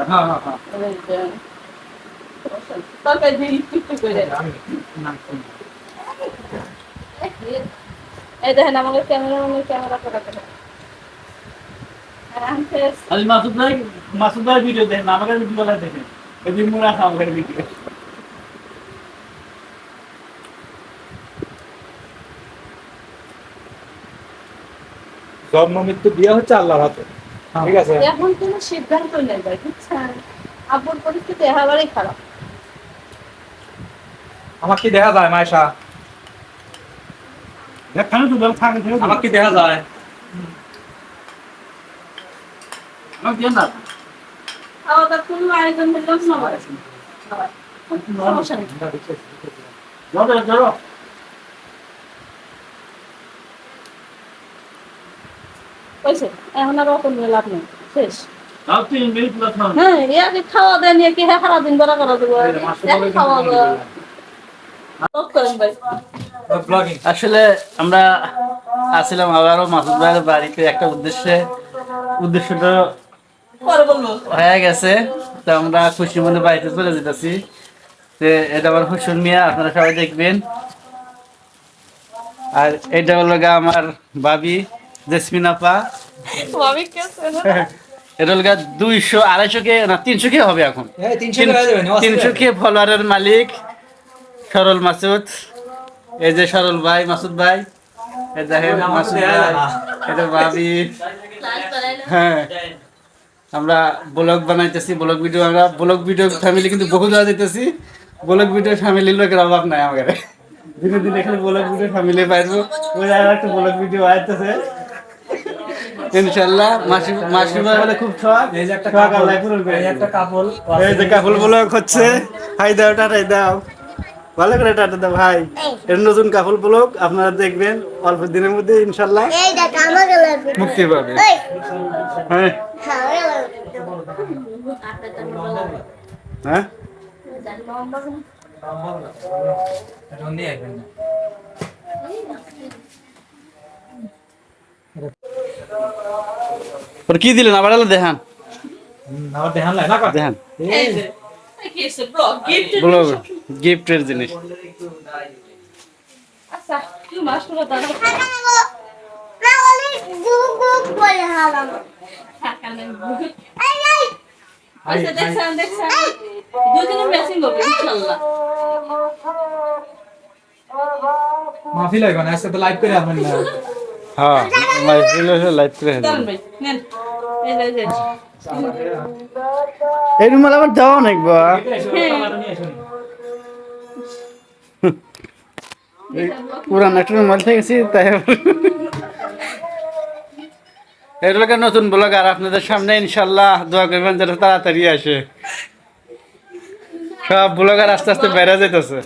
হ্যাঁ হ্যাঁ হ্যাঁ তরকারি দিয়ে একটু করে এই দেখেন আমাদের ক্যামেরা করা আজ মাসুদ ভাই ভিডিও দেখেন আমাকে ভিডিও দেখেন এদিন মুরা আমাকে ভিডিও জন্ম মৃত্যু বিয়ে হচ্ছে আল্লাহর হাতে, ঠিক আছে। এখন কোনো সিদ্ধান্ত নেই ভাই, বুঝছেন? আব্বুর পরিস্থিতি একেবারেই খারাপ। আমার কি দেখা যায় মায়েশা? দেখানো তো থাকে আমার কি দেখা যায়? আমার দিয়ে না খাওয়া দাওয়ার কোনো আয়োজন করলাম না ভাই। সমস্যা নেই। ধরো হয়েছে, এখন আর অত নিয়ে লাভ নেই, শেষ। তাও 3 মিনিট লাগবে হ্যাঁ, এ আগে খাওয়া দেয় নিয়ে কি হ্যাঁ সারাদিন ধরা করা দেবো? এখন খাওয়া দাওয়া সব করেন ভাই। ব্লগিং আসলে আমরা আসছিলাম আবারও মাসুদ ভাইয়ের বাড়িতে একটা উদ্দেশ্যটা পরে বলবো। হয়ে গেছে। তো আমরা খুশি মনে বাড়িতে চলে যেতেছি। তো এটা আমার হুসুন মিয়া, আপনারা সবাই দেখবেন। আর এটা হলো গা আমার ভাবি জেসমিন আপা। ভাবি কেছে না? এটা হলো গা 200-250 কে না 300 কে হবে এখন। 300 কে হয়ে যাবে না? 300 কে ফলোয়ারের মালিক সরল মাসুদ। এই যে সরল ভাই মাসুদ ভাই, এই দেখেন মাসুদ ভাই, এটা ভাবি। হ্যাঁ, আমরা ব্লগ বানাইতেছি, ব্লগ ভিডিও, আমরা ব্লগ ভিডিও ফ্যামিলি কিন্তু বহু জায়গা দিতেছি। ব্লগ ভিডিও ফ্যামিলির লোকের অভাব নাই আমাদের। দিনে দিনে এখানে ব্লগ ভিডিও ফ্যামিলি পাইবো। ওই আর একটা ব্লগ ভিডিও আইতেছে ইনশাআল্লাহ। মাসি ভাই বলে খুব শখ। এই যে একটা শখ আল্লাহ পূরণ করে এই একটা কাপল, এই যে কাপল ব্লগ হচ্ছে। হাই দাও, টাটাই দাও, ভালো করে টাটা দাও ভাই। এর নতুন কাপল ব্লগ আপনারা দেখবেন অল্প দিনের মধ্যে ইনশাআল্লাহ মুক্তি পাবে। হ্যাঁ হ্যাঁ ওর কি দিলেন আবার আলো দেখান আমার দেখান লাগে না দেখান এই যে কি আছে ব্লগ গিফট ব্লগ গিফটের জিনিস। আচ্ছা কি মাস্টার দাদা আচ্ছা দেখছেন দুদিনে ম্যাচিং হবে ইনশাআল্লাহ। মাহফিল হইব না, আজকে তো লাইভ করে আসবেন না। হ্যাঁ মাই ফিলোসফি লাইট করে দাঁড়ান ভাই নেন এই যে এই রুমাল আবার দেওয়া অনেক বা পুরান একটা রুমাল থেকেছি তাই এগুলোকে নতুন ব্লগ আর আপনাদের সামনে ইনশাল্লাহ দোয়া করবেন যেন তাড়াতাড়ি আসে। সব ব্লগার আস্তে আস্তে বেড়ে যেতেছে।